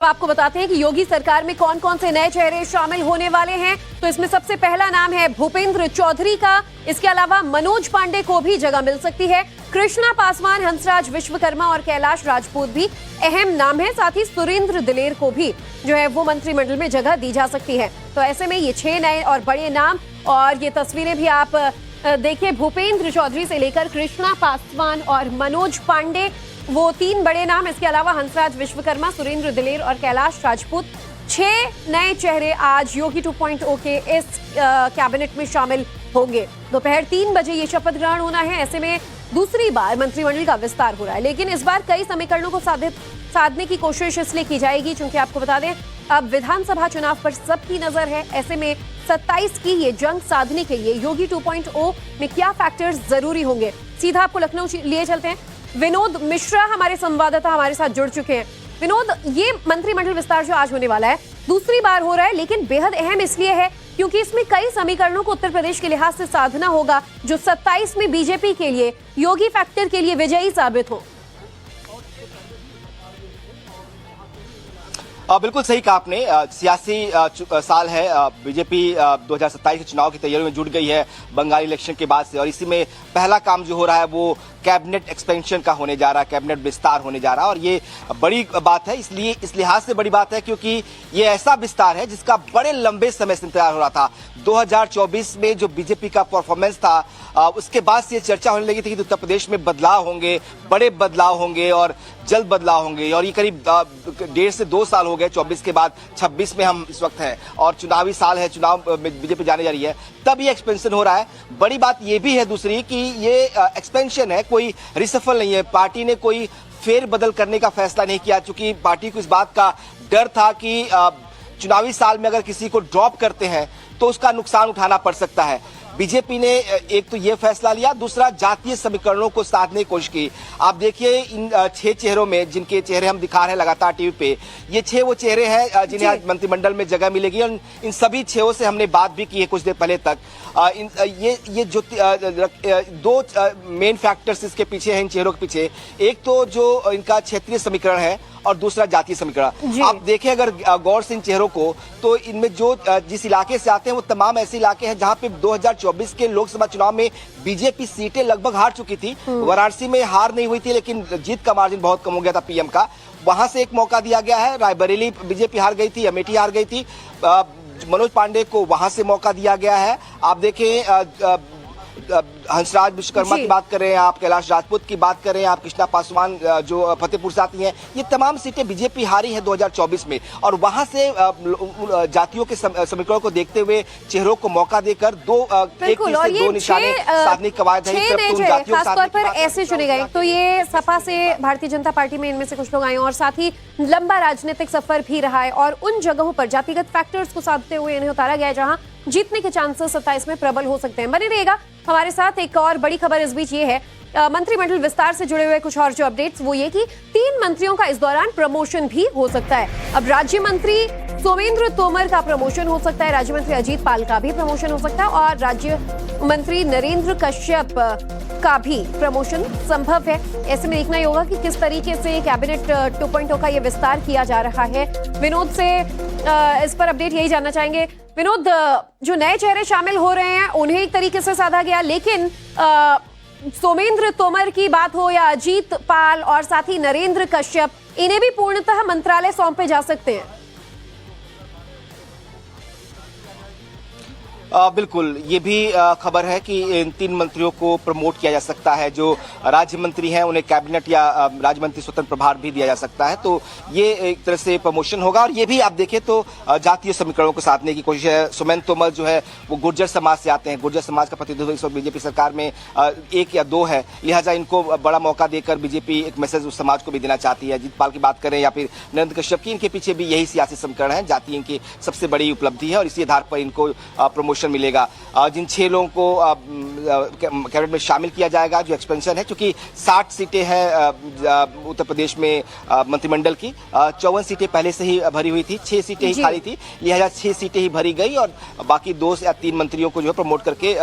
आपको बताते हैं कि योगी सरकार में कौन कौन से नए चेहरे शामिल होने वाले हैं। तो इसमें सबसे पहला नाम है भूपेंद्र चौधरी का। इसके अलावा मनोज पांडे को भी जगह मिल सकती है। कृष्णा पासवान, हंसराज विश्वकर्मा और कैलाश राजपूत भी अहम नाम है। साथ ही सुरेंद्र दिलेर को भी जो है वो मंत्रिमंडल में जगह दी जा सकती है। तो ऐसे में ये 6 नए और बड़े नाम, और ये तस्वीरें भी आप देखिए, भूपेंद्र चौधरी से लेकर कृष्णा पासवान और मनोज पांडे, वो 3 बड़े नाम। इसके अलावा हंसराज विश्वकर्मा, सुरेंद्र दिलेर और कैलाश राजपूत, 6 नए चेहरे आज योगी 2.0 के इस कैबिनेट में शामिल होंगे। दोपहर 3 बजे ये शपथ ग्रहण होना है। ऐसे में दूसरी बार मंत्रिमंडल का विस्तार हो रहा है, लेकिन इस बार कई समीकरणों को साधने की कोशिश इसलिए की जाएगी क्योंकि आपको बता दें अब विधानसभा चुनाव पर सबकी नजर है। ऐसे में 27 की ये जंग साधने के लिए योगी 2.0 में क्या फैक्टर्स जरूरी होंगे, सीधा आपको लखनऊ लिए चलते हैं। विनोद मिश्रा हमारे संवाददाता हमारे साथ जुड़ चुके हैं। विनोद, ये मंत्रिमंडल विस्तार जो आज होने वाला है दूसरी बार हो रहा है, लेकिन बेहद अहम इसलिए है क्योंकि इसमें कई समीकरणों को उत्तर प्रदेश के लिहाज से साधना होगा जो 27 में बीजेपी के लिए, योगी फैक्टर के लिए विजयी साबित हो। बिल्कुल सही कहा आपने। सियासी साल है। बीजेपी 2027 के चुनाव की तैयारी में जुट गई है बंगाल इलेक्शन के बाद से, और इसी में पहला काम जो हो रहा है वो कैबिनेट एक्सपेंशन का होने जा रहा है, कैबिनेट विस्तार होने जा रहा है। और ये बड़ी बात है, इसलिए इस लिहाज से बड़ी बात है क्योंकि ये ऐसा विस्तार है जिसका बड़े लंबे समय से इंतजार हो रहा था। 2024 में जो बीजेपी का परफॉर्मेंस था उसके बाद से ये चर्चा होने लगी थी कि उत्तर प्रदेश में बदलाव होंगे, बड़े बदलाव होंगे और जल्द बदलाव होंगे। और ये करीब 1.5 से 2 साल हो गए। 24 के बाद 26 में हम इस वक्त हैं और चुनावी साल है, चुनाव में बीजेपी जाने जा रही है, तब ये एक्सपेंशन हो रहा है। बड़ी बात ये भी है दूसरी कि ये एक्सपेंशन है, कोई रिसफल नहीं है। पार्टी ने कोई फेर बदल करने का फैसला नहीं किया, चूंकि पार्टी को इस बात का डर था कि चुनावी साल में अगर किसी को ड्रॉप करते हैं तो उसका नुकसान उठाना पड़ सकता है। बीजेपी ने एक तो ये फैसला लिया, दूसरा जातीय समीकरणों को साधने की कोशिश की। आप देखिए इन 6 चेहरों में, जिनके चेहरे हम दिखा रहे हैं लगातार टीवी पे, ये 6 वो चेहरे हैं जिन्हें आज मंत्रिमंडल में जगह मिलेगी। और इन सभी 6 से हमने बात भी की है कुछ देर पहले तक। ये जो 2 मेन फैक्टर्स इसके पीछे हैं, इन चेहरों के पीछे, एक तो जो इनका क्षेत्रीय समीकरण है और दूसरा जातीय समीकरण। आप देखें अगर गौर से इन चेहरों को, तो इनमें जो जिस इलाके से आते हैं वो तमाम ऐसे इलाके हैं जहां पे 2024 के लोकसभा चुनाव में बीजेपी सीटें लगभग हार चुकी थी। वाराणसी में हार नहीं हुई थी, लेकिन जीत का मार्जिन बहुत कम हो गया था पीएम का, वहां से एक मौका दिया गया है। रायबरेली बीजेपी हार गई थी, अमेठी हार गई थी, मनोज पांडे को वहां से मौका दिया गया है। आप देखें हंसराज विश्वकर्मा की बात कर रहे हैं आप, कैलाश राजपूत की बात कर रहे हैं आप, कृष्णा पासवान जो फतेहपुर से आती हैं, ये तमाम सीटें बीजेपी हारी है 2024 में। और वहां से जातियों के समीकरणों को देखते हुए चेहरों को मौका देकर 2 निशाने साधने की कवायद है। खासतौर पर ऐसे चुने गए तो ये सपा से, भारतीय जनता पार्टी में इनमें से कुछ लोग आए और साथ ही लंबा राजनीतिक सफर भी रहा है, और उन जगहों पर जातिगत फैक्टर्स को साधते हुए इन्हें उतारा गया जहां जीतने के चांसेस 27 में प्रबल हो सकते हैं। बने रहेगा हमारे साथ। एक और बड़ी खबर इस बीच ये है, मंत्रिमंडल विस्तार से जुड़े हुए कुछ और जो अपडेट्स, वो ये कि 3 मंत्रियों का इस दौरान प्रमोशन भी हो सकता है। अब राज्य मंत्री सोमेंद्र तोमर का प्रमोशन हो सकता है, राज्य मंत्री अजीत पाल का भी प्रमोशन हो सकता है, और राज्य मंत्री नरेंद्र कश्यप का भी प्रमोशन संभव है। ऐसे में देखना ही होगा कि किस तरीके से कैबिनेट 2.0 का ये विस्तार किया जा रहा है। विनोद से इस पर अपडेट यही जानना चाहेंगे। विनोद, जो नए चेहरे शामिल हो रहे हैं उन्हें एक तरीके से साधा गया, लेकिन सोमेंद्र तोमर की बात हो या अजीत पाल और साथ ही नरेंद्र कश्यप, इन्हें भी पूर्णतः मंत्रालय सौंपे जा सकते हैं। बिल्कुल, ये भी खबर है कि इन 3 मंत्रियों को प्रमोट किया जा सकता है। जो राज्य मंत्री हैं उन्हें कैबिनेट या राज्य मंत्री स्वतंत्र प्रभार भी दिया जा सकता है, तो ये एक तरह से प्रमोशन होगा। और ये भी आप देखें तो जातीय समीकरणों को साधने की कोशिश है। सोमेंद्र तोमर जो है वो गुर्जर समाज से आते हैं, गुर्जर समाज का प्रतिनिधित्व इस वक्त बीजेपी सरकार में 1 या 2 है, लिहाजा इनको बड़ा मौका देकर बीजेपी एक मैसेज उस समाज को भी देना चाहती है। अजीत पाल की बात करें या फिर नरेंद्र कश्यप की, इनके पीछे भी यही सियासी समीकरण है, जाति इनकी सबसे बड़ी उपलब्धि है और इसी आधार पर इनको प्रमोशन प्रमोशन मिलेगा। जिन 6 लोगों को कैबिनेट में शामिल किया जाएगा, जो एक्सपेंशन है, क्योंकि 60 सीटें हैं उत्तर प्रदेश में मंत्रिमंडल की, 54 सीटें पहले से ही भरी हुई थी, 6 सीटें ही खाली थी, लिहाजा 6 सीटें ही भरी गई और बाकी 2 या 3 मंत्रियों को जो है प्रमोट करके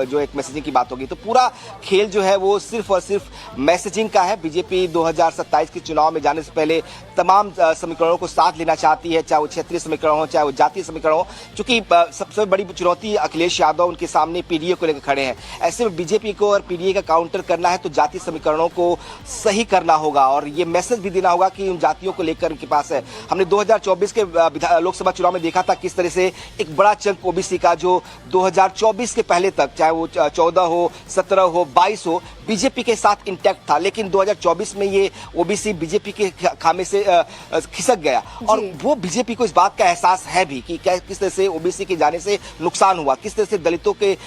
जो एक मैसेजिंग की बात होगी। तो पूरा खेल जो है वो सिर्फ और सिर्फ मैसेजिंग का है। बीजेपी 2027 के चुनाव में जाने से पहले तमाम समीकरणों को साथ लेना चाहती है, चाहे वो क्षेत्रीय समीकरण हो, चाहे वो जातीय समीकरण हो, क्योंकि सबसे बड़ी चुनौती अखिलेश यादव उनके सामने पीडीए को लेकर खड़े हैं। ऐसे में बीजेपी को और पीडीए का काउंटर करना है तो जातीय समीकरणों को सही करना होगा और ये मैसेज भी देना होगा कि उन जातियों को लेकर उनके पास है। हमने 2024 के लोकसभा चुनाव में देखा था किस तरह से एक बड़ा चंक ओबीसी का जो 2024 के पहले तक, चाहे वो 14 हो, 17 हो, 22 हो, बीजेपी के साथ इंटैक्ट था, लेकिन 2024 में ये ओबीसी बीजेपी के खामे से खिसक गया और वो बीजेपी को इस बात का एहसास है भी कि किस तरह से ओबीसी के जाने से नुकसान हुआ, किस तरह से दलितों के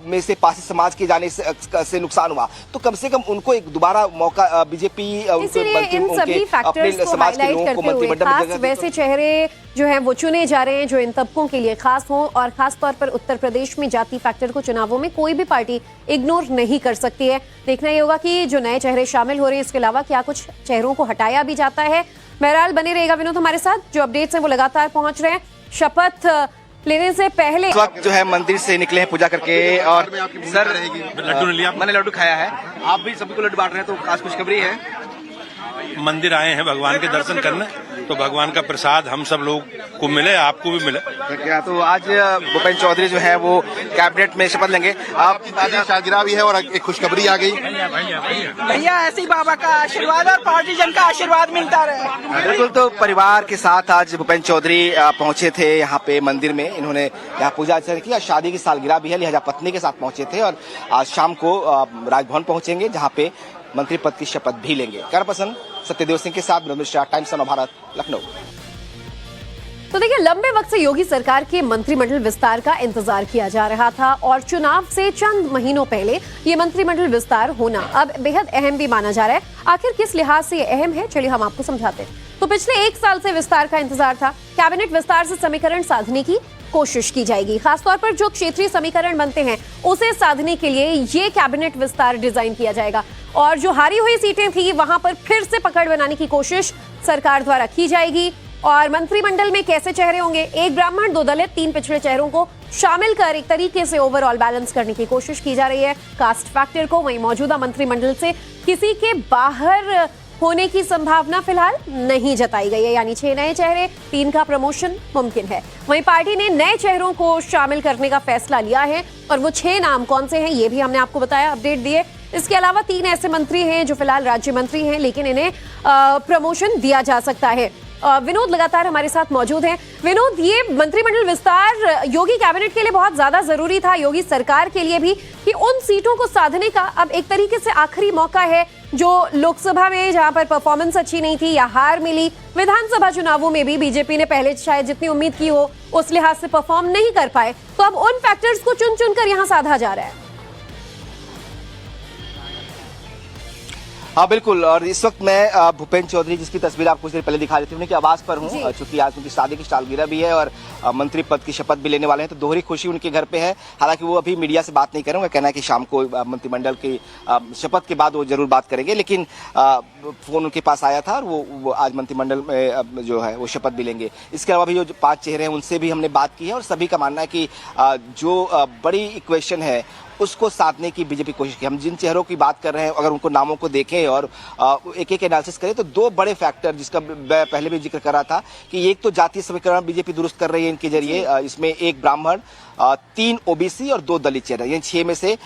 में से पासी समाज के जाने से नुकसान हुआ। तो कम से कम उनको एक दोबारा मौका बीजेपी इन सभी फैक्टर्स को हाईलाइट करते हुए खास वैसे चेहरे जो हैं वो चुने जा रहे हैं जो इन तबकों के लिए खास हों और खास तौर पर उत्तर प्रदेश में जाति फैक्टर को चुनावों में कोई भी पार्टी इग्नोर नहीं कर सकती है। देखना ये होगा कि जो नए चेहरे शामिल हो रहे हैं इसके अलावा क्या कुछ चेहरों को हटाया भी जाता है। बहरहाल बने रहेगा विनोद हमारे साथ, जो अपडेट्स हैं वो लगातार पहुंच रहे हैं। शपथ लेने से पहले इस वक्त जो है मंदिर से निकले हैं पूजा करके और सर लड्डू ने लिया, मैंने लड्डू खाया है, आप भी सभी को लड्डू बांट रहे हैं, तो खास खुशखबरी है। मंदिर आए हैं भगवान के दर्शन करने, तो भगवान का प्रसाद हम सब लोग को मिले, आपको भी मिले। क्या तो आज भूपेंद्र चौधरी जो है वो कैबिनेट में शपथ लेंगे। आपकी दादी शाहगिरा भी है और एक खुशखबरी आ गई। भैया ऐसे ही बाबा का आशीर्वाद और पार्टी जन का आशीर्वाद मिलता रहे। बिल्कुल, तो परिवार के साथ आज भूपेंद्र चौधरी पहुंचे थे यहाँ पे मंदिर में। इन्होंने यहाँ पूजा अर्चना की, शादी की सालगिरह भी है, लिहाजा पत्नी के साथ पहुंचे थे और आज शाम को राजभवन पहुंचेंगे जहाँ पे मंत्री पद की शपथ भी लेंगे। कैमरा पर्सन सत्यदेव सिंह के साथ विनोद मिश्रा, टाइम्स ऑफ भारत, लखनऊ। तो देखिए, लंबे वक्त से योगी सरकार के मंत्रिमंडल विस्तार का इंतजार किया जा रहा था और चुनाव से चंद महीनों पहले ये मंत्रिमंडल विस्तार होना अब बेहद अहम भी माना जा रहा है। आखिर किस लिहाज से ये अहम है, चलिए हम आपको समझाते हैं। तो पिछले 1 साल से विस्तार का इंतजार था। कैबिनेट विस्तार से समीकरण साधने की कोशिश की जाएगी, खासतौर पर जो क्षेत्रीय समीकरण बनते हैं उसे साधने के लिए ये कैबिनेट विस्तार डिजाइन किया जाएगा और जो हारी हुई सीटें थी वहां पर फिर से पकड़ बनाने की कोशिश सरकार द्वारा की जाएगी। और मंत्रिमंडल में कैसे चेहरे होंगे, 1 ब्राह्मण 2 दलित 3 पिछड़े चेहरों को शामिल कर एक तरीके से ओवरऑल बैलेंस करने की कोशिश की जा रही है। कास्ट फैक्टर को वहीं मौजूदा मंत्रिमंडल से किसी के बाहर होने की संभावना फिलहाल नहीं जताई गई है, यानी 6 नए चेहरे, 3 का प्रमोशन मुमकिन है। वहीं पार्टी ने नए चेहरों को शामिल करने का फैसला लिया है और वो 6 नाम कौन से हैं ये भी हमने आपको बताया, अपडेट दिए। इसके अलावा 3 ऐसे मंत्री हैं जो फिलहाल राज्य मंत्री हैं लेकिन इन्हें प्रमोशन दिया जा सकता है। विनोद लगातार हमारे साथ मौजूद हैं। विनोद, ये मंत्रिमंडल विस्तार योगी कैबिनेट के लिए बहुत ज्यादा जरूरी था, योगी सरकार के लिए भी, कि उन सीटों को साधने का अब एक तरीके से आखिरी मौका है जो लोकसभा में जहां पर परफॉर्मेंस अच्छी नहीं थी या हार मिली। विधानसभा चुनावों में भी बीजेपी ने पहले शायद जितनी उम्मीद की हो उस लिहाज से परफॉर्म नहीं कर पाए, तो अब उन फैक्टर्स को चुन चुन कर यहां साधा जा रहा है। हाँ बिल्कुल, और इस वक्त मैं भूपेंद्र चौधरी जिसकी तस्वीर आपको कुछ देर पहले दिखा रही थी उनकी आवास पर हूँ, चूंकि आज उनकी शादी की सालगिरह भी है और मंत्री पद की शपथ भी लेने वाले हैं, तो दोहरी खुशी उनके घर पे है। हालांकि वो अभी मीडिया से बात नहीं करेंगे, कहना है कि शाम को मंत्रिमंडल की शपथ के बाद वो जरूर बात करेंगे, लेकिन फोन उनके पास आया था और वो आज मंत्रिमंडल में जो है वो शपथ भी लेंगे। इसके अलावा भी जो 5 चेहरे हैं उनसे भी हमने बात की है और सभी का मानना है कि जो बड़ी इक्वेशन है उसको साधने की बीजेपी कोशिश की। हम जिन चेहरों की बात कर रहे हैं अगर उनको नामों को देखें और एक एक एनालिसिस करें तो 2 बड़े फैक्टर जिसका मैं पहले भी जिक्र कर रहा था कि एक तो जातीय समीकरण बीजेपी दुरुस्त कर रही है इनके जरिए, इसमें 1 ब्राह्मण, 3 ओबीसी और 2 दलित चेहरा, यानी 6 में से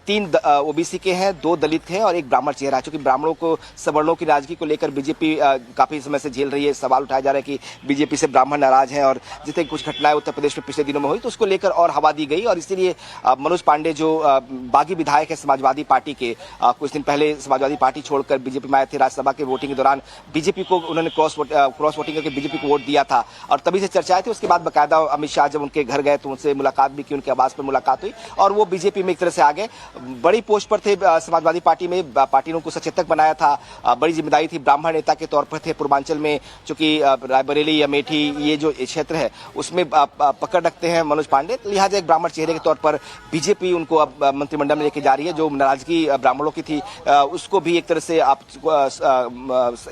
3 ओबीसी के हैं, 2 दलित हैं और 1 ब्राह्मण चेहरा है। चूंकि ब्राह्मणों को सवर्णों की नाराजगी को लेकर बीजेपी काफी समय से झेल रही है, सवाल उठाया जा रहा है कि बीजेपी से ब्राह्मण नाराज हैं और जितने कुछ घटनाएं उत्तर प्रदेश में पिछले दिनों में हुई तो उसको लेकर और हवा दी गई और इसीलिए मनोज पांडे जो जो बागी विधायक है समाजवादी पार्टी के, कुछ दिन पहले समाजवादी पार्टी छोड़कर बीजेपी में आए थे। राज्यसभा के वोटिंग के दौरान बीजेपी को उन्होंने क्रॉस वोटिंग करके बीजेपी को वोट दिया था और तभी से चर्चाएं थी। उसके बाद बाकायदा अमित शाह जब उनके घर गए तो उनसे मुलाकात भी की, उनके आवास पर मुलाकात हुई और वो बीजेपी में एक तरह से आ गए। बड़ी पोस्ट पर थे समाजवादी पार्टी में, पार्टी ने उनको सचेतक बनाया था, बड़ी जिम्मेदारी थी, ब्राह्मण नेता के तौर पर थे। पूर्वांचल में चूंकि रायबरेली, अमेठी ये जो क्षेत्र है उसमें पकड़ रखते हैं मनोज पांडे, लिहाजा एक ब्राह्मण चेहरे के तौर पर बीजेपी उनको अब मंत्रिमंडल में लेके जा रही है। जो नाराजगी ब्राह्मणों की थी उसको भी एक तरह से आप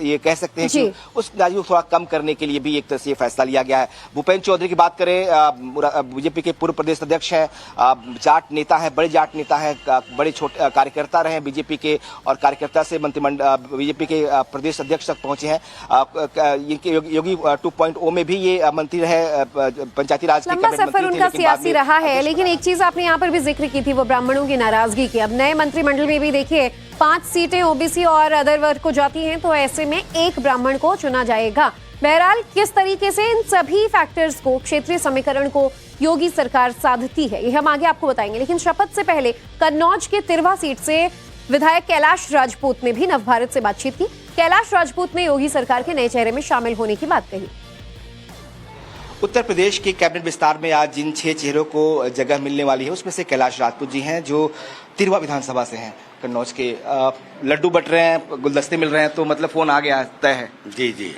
ये कह सकते हैं कि उस नाराजगी को थोड़ा कम करने के लिए भी एक तरह से ये फैसला लिया गया है। भूपेंद्र चौधरी की बात करें, बीजेपी के पूर्व प्रदेश अध्यक्ष हैं, जाट नेता है, बड़े जाट नेता है, बड़े छोटे कार्यकर्ता रहे बीजेपी के और कार्यकर्ता से मंत्रिमंडल बीजेपी के प्रदेश अध्यक्ष तक पहुंचे हैं। योगी 2.0 में भी ये मंत्री रहे, पंचायती राज के लंबा सफर उनका सियासी रहा है। लेकिन एक चीज आपने यहाँ पर भी जिक्र की थी, वो ब्राह्मणों की नाराजगी की। अब नए मंत्रिमंडल में भी देखिए 5 सीटें ओबीसी और अदर वर्ग को जाती हैं, तो ऐसे में एक ब्राह्मण को चुना जाएगा। बहरहाल किस तरीके से इन सभी फैक्टर्स को, क्षेत्रीय समीकरण को योगी सरकार साधती है, ये हम आगे आपको बताएंगे। लेकिन शपथ से पहले कन्नौज के तिरवा सीट से विधायक कैलाश राजपूत ने भी नवभारत से बातचीत की। कैलाश राजपूत ने योगी सरकार के नए चेहरे में शामिल होने की बात कही। उत्तर प्रदेश के कैबिनेट विस्तार में आज जिन 6 चेहरों को जगह मिलने वाली है उसमें से कैलाश राजपूत जी हैं जो तिरवा विधानसभा से हैं कन्नौज के। लड्डू बट रहे हैं, गुलदस्ते मिल रहे हैं, तो मतलब फोन आ गया तय है। जी जी।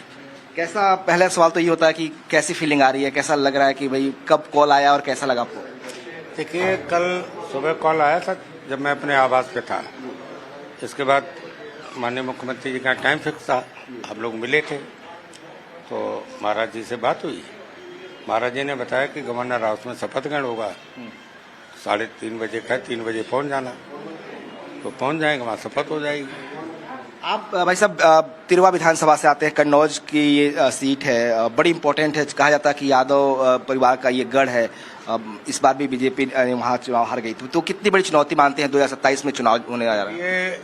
कैसा, पहला सवाल तो ये होता है कि कैसी फीलिंग आ रही है, कैसा लग रहा है कि भाई कब कॉल आया और कैसा लगा आपको? देखिए, कल सुबह कॉल आया था जब मैं अपने आवास पे था। इसके बाद माननीय मुख्यमंत्री जी का टाइम फिक्स था, हम लोग मिले थे तो महाराज जी से बात हुई। महाराज जी ने बताया कि गवर्नर हाउस में शपथ ग्रहण होगा, 3:30 बजे का, 3 बजे पहुंच जाना, तो पहुंच जाएंगे, वहाँ शपथ हो जाएगी। आप भाई साहब तिरवा विधानसभा से आते हैं, कन्नौज की ये सीट है, बड़ी इंपॉर्टेंट है। कहा जाता है कि यादव परिवार का ये गढ़ है। इस बार भी बीजेपी वहाँ चुनाव हार गई, तो कितनी बड़ी चुनौती मानते हैं 2027 में चुनाव होने जा रहा है? ये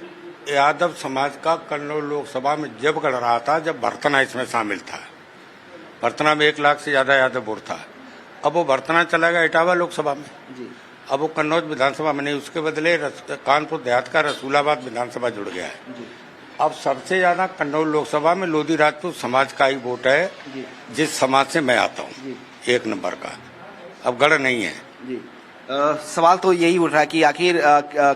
यादव समाज का कन्नौज लोकसभा में जब गढ़ रहा था, जब भरतना इसमें शामिल था। भरतना में 1 लाख से ज्यादा यादव वोट था। अब वो भरतना चला गया इटावा लोकसभा में जी। अब वो कन्नौज विधानसभा में नहीं, उसके बदले कानपुर देहात का रसूलाबाद विधानसभा जुड़ गया है जी। अब सबसे ज्यादा कन्नौज लोकसभा में लोधी राजपूत समाज का ही वोट है जी। जिस समाज से मैं आता हूँ, 1 नंबर का। अब गढ़ नहीं है जी। सवाल तो यही उठ रहा है कि आखिर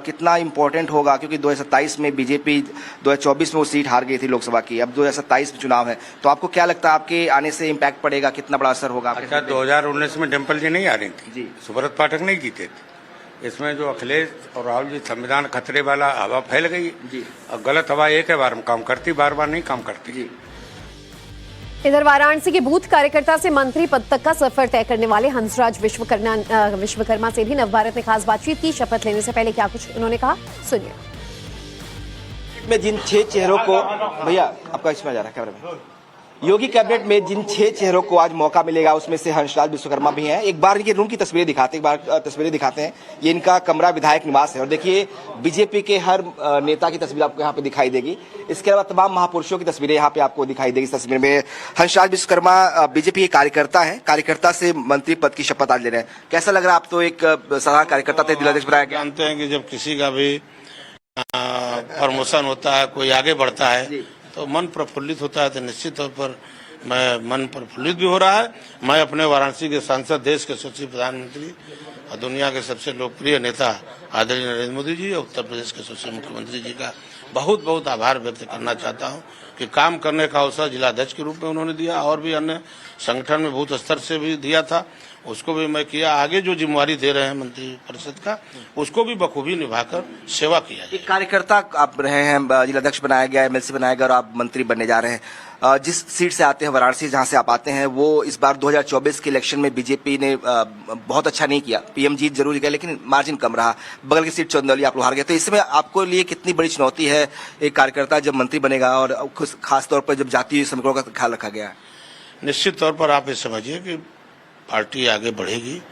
कितना इम्पोर्टेंट होगा, क्योंकि 2027 में बीजेपी 2024 में वो सीट हार गई थी लोकसभा की, अब 2027 में चुनाव है, तो आपको क्या लगता है आपके आने से इम्पैक्ट पड़ेगा, कितना बड़ा असर होगा? अच्छा, 2019 में डिम्पल जी नहीं आ रही थी जी, सुब्रत पाठक नहीं जीते थे। इसमें जो अखिलेश और राहुल जी संविधान खतरे वाला हवा फैल गई जी। अब गलत हवा एक है बार में काम करती, बार बार नहीं काम करती जी। इधर वाराणसी के बूथ कार्यकर्ता से मंत्री पद तक का सफर तय करने वाले हंसराज विश्वकर्मा से भी नवभारत ने खास बातचीत की। शपथ लेने से पहले क्या कुछ उन्होंने कहा, सुनिए। में जिन 6 चेहरों को, भैया आपका इसमें जा रहा है कैमरा में, योगी कैबिनेट में जिन 6 चेहरों को आज मौका मिलेगा उसमें से हंसराज विश्वकर्मा भी हैं। एक बार ये रूम की तस्वीरें दिखाते हैं। ये इनका कमरा विधायक निवास है और देखिए बीजेपी के हर नेता की तस्वीर आपको यहाँ पे दिखाई देगी। इसके अलावा तमाम महापुरुषों की तस्वीरें यहाँ पे आपको दिखाई देगी। इस तस्वीर में हंसराज विश्वकर्मा बीजेपी के कार्यकर्ता है, कार्यकर्ता से मंत्री पद की शपथ आज ले रहे हैं। कैसा लग रहा है? आप तो एक साधारण कार्यकर्ता थे, जिलाध्यक्ष बनाया गया। जानते हैं कि जब किसी का भी प्रमोशन होता है, कोई आगे बढ़ता है तो मन प्रफुल्लित होता है, तो निश्चित तौर पर मैं मन प्रफुल्लित भी हो रहा है। मैं अपने वाराणसी के सांसद, देश के यशस्वी प्रधानमंत्री और दुनिया के सबसे लोकप्रिय नेता आदरणीय नरेंद्र मोदी जी और उत्तर प्रदेश के यशस्वी मुख्यमंत्री जी का बहुत बहुत आभार व्यक्त करना चाहता हूं कि काम करने का अवसर जिलाध्यक्ष के रूप में उन्होंने दिया और भी अन्य संगठन में बूथ स्तर से भी दिया था, उसको भी मैं किया। आगे जो जिम्मेवारी दे रहे हैं मंत्री परिषद का, उसको भी बखूबी निभाकर सेवा किया। एक कार्यकर्ता आप रहे हैं, जिलाध्यक्ष बनाया गया, एमएलसी बनाया गया और आप मंत्री बनने जा रहे हैं। जिस सीट से आते हैं, वाराणसी जहां से आप आते हैं, वो इस बार 2024 के इलेक्शन में बीजेपी ने बहुत अच्छा नहीं किया। पीएम जीत जरूर गए लेकिन मार्जिन कम रहा। बगल की सीट चंदौली आप लोग हार गए। तो इसमें आपको लिए कितनी बड़ी चुनौती है एक कार्यकर्ता जब मंत्री बनेगा और खासतौर पर जब जातीय समीकरणों का ख्याल रखा गया है? निश्चित तौर पर आप ये समझिए कि पार्टी आगे बढ़ेगी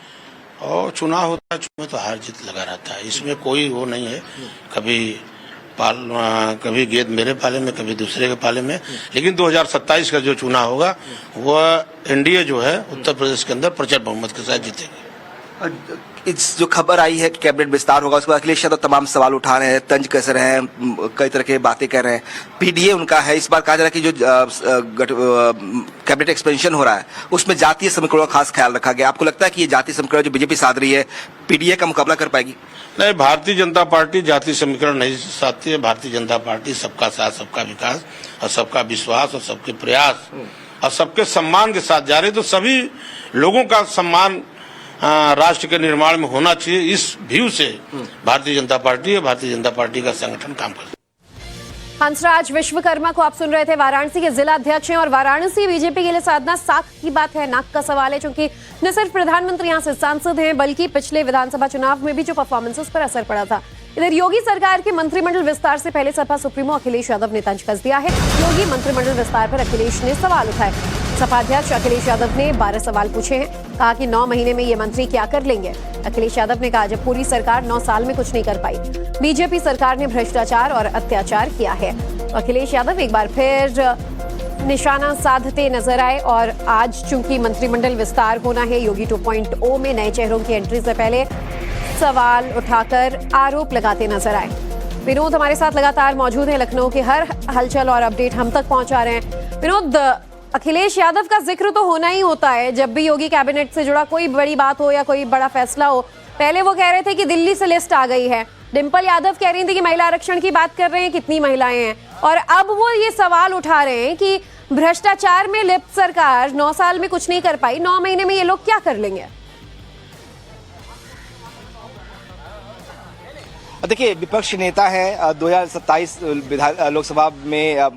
और चुनाव होता है, चुनाव तो हार जीत लगा रहता है, इसमें कोई वो नहीं है। कभी गेंद मेरे पाले में, कभी दूसरे के पाले में। लेकिन 2027 का जो चुनाव होगा वह एनडीए जो है उत्तर प्रदेश के अंदर प्रचंड बहुमत के साथ जीतेगी। इस जो खबर आई है कि कैबिनेट विस्तार होगा उसके बाद अखिलेश यादव तमाम सवाल उठा रहे हैं, तंज कस रहे हैं, कई तरह की बातें कर रहे हैं। पीडीए उनका है, इस बार कहा जा रहा है कि जो कैबिनेट एक्सपेंशन हो रहा है उसमें जातीय समीकरणों का खास ख्याल रखा गया। आपको लगता है कि ये जातीय समीकरण जो बीजेपी साध रही है पीडीए का मुकाबला कर पाएगी? नहीं, भारतीय जनता पार्टी जातीय समीकरण नहीं साधती है। भारतीय जनता पार्टी सबका साथ, सबका विकास और सबका विश्वास और सबके प्रयास और सबके सम्मान के साथ जा रहे। तो सभी लोगों का सम्मान राष्ट्र के निर्माण में होना चाहिए, इस व्यू से भारतीय जनता पार्टी का संगठन काम करता है। हंसराज विश्वकर्मा को आप सुन रहे थे, वाराणसी के जिला अध्यक्ष हैं और वाराणसी बीजेपी के लिए साधना साख की बात है, नाक का सवाल है, क्योंकि न सिर्फ प्रधानमंत्री यहां से सांसद हैं बल्कि पिछले विधानसभा चुनाव में भी जो परफॉर्मेंसेस पर असर पड़ा था। इधर योगी सरकार के मंत्रिमंडल विस्तार से पहले सपा सुप्रीमो अखिलेश यादव ने तंज कस दिया है। योगी मंत्रिमंडल विस्तार पर अखिलेश ने सवाल उठाए। सपा अध्यक्ष अखिलेश यादव ने 12 सवाल पूछे हैं, कहा कि 9 महीने में ये मंत्री क्या कर लेंगे। अखिलेश यादव ने कहा जब पूरी सरकार 9 साल में कुछ नहीं कर पाई, बीजेपी सरकार ने भ्रष्टाचार और अत्याचार किया है। तो अखिलेश यादव एक बार फिर निशाना साधते नजर आए और आज चूंकि मंत्रिमंडल विस्तार होना है, योगी 2.0 में नए चेहरों की एंट्री से पहले सवाल उठाकर आरोप लगाते नजर आए। विनोद हमारे साथ लगातार मौजूद है, लखनऊ के हर हलचल और अपडेट हम तक पहुंचा रहे हैं। विनोद, अखिलेश यादव का जिक्र तो होना ही होता है जब भी योगी कैबिनेट से जुड़ा कोई बड़ी बात हो या कोई बड़ा फैसला हो। पहले वो कह रहे थे कि दिल्ली से लिस्ट आ गई है, डिंपल यादव कह रही थी कि महिला आरक्षण की बात कर रहे हैं, कितनी महिलाएं हैं, और अब वो ये सवाल उठा रहे हैं कि भ्रष्टाचार में लिप्त सरकार 9 साल में कुछ नहीं कर पाई, 9 महीने में ये लोग क्या कर लेंगे? देखिए, विपक्ष नेता है 2027 लोकसभा में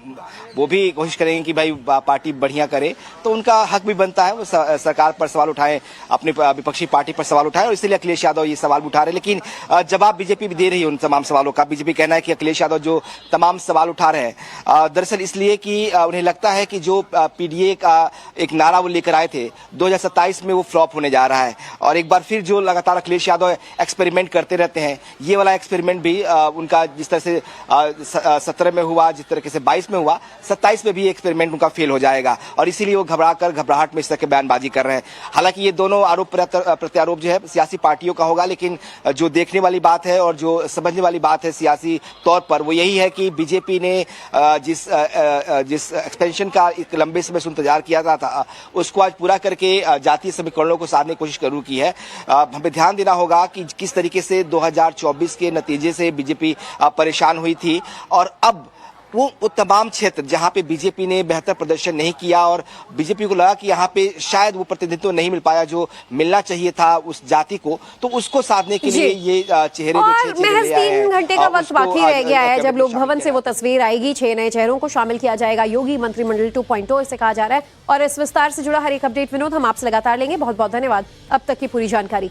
वो भी कोशिश करेंगे कि भाई पार्टी बढ़िया करे, तो उनका हक भी बनता है वो सरकार पर सवाल उठाएं, अपनी विपक्षी पार्टी पर सवाल उठाएं, और इसीलिए अखिलेश यादव ये सवाल उठा रहे हैं। लेकिन जवाब बीजेपी भी दे रही है उन तमाम सवालों का। बीजेपी कहना है कि अखिलेश यादव जो तमाम सवाल उठा रहे हैं दरअसल इसलिए कि उन्हें लगता है कि जो पीडीए का एक नारा वो लेकर आए थे 2027 में वो फ्लॉप होने जा रहा है। और एक बार फिर जो लगातार अखिलेश यादव एक्सपेरिमेंट करते रहते हैं, ये वाला एक्सपेरिमेंट भी उनका जिस तरह से 17 में हुआ, जिस तरीके से 22 में हुआ, 27 में भी एक्सपेरिमेंट उनका फेल हो जाएगा, और इसीलिए वो घबराहट में इस तरह के बयानबाजी कर रहे हैं। हालांकि ये दोनों आरोप प्रत्यारोप जो है सियासी पार्टियों का होगा, लेकिन जो देखने वाली बात है और जो समझने वाली बात है सियासी तौर पर वो यही है कि बीजेपी ने जिस एक्सपेंशन का एक लंबे समय से इंतजार किया था उसको आज पूरा करके जातीय समीकरणों को साधने की कोशिश जरूर की है। हमें ध्यान देना होगा कि किस तरीके से 2024 के नतीजे से बीजेपी परेशान हुई थी, और अब वो तमाम क्षेत्र जहां पे बीजेपी ने बेहतर प्रदर्शन नहीं किया और बीजेपी को लगा कि यहां पे शायद वो प्रतिनिधित्व नहीं मिल पाया जो मिलना चाहिए था उस जाति को, तो उसको साधने के लिए ये चेहरे और महज 3 घंटे का वक्त बाकी रह गया है जब लोक भवन से वो तस्वीर आएगी। 6 नए चेहरों को शामिल किया जाएगा योगी मंत्रिमंडल 2.0 इसे कहा जा रहा है। और इस विस्तार से जुड़ा हर एक अपडेट विनोद हम आपसे लगातार लेंगे। बहुत बहुत धन्यवाद अब तक की पूरी जानकारी।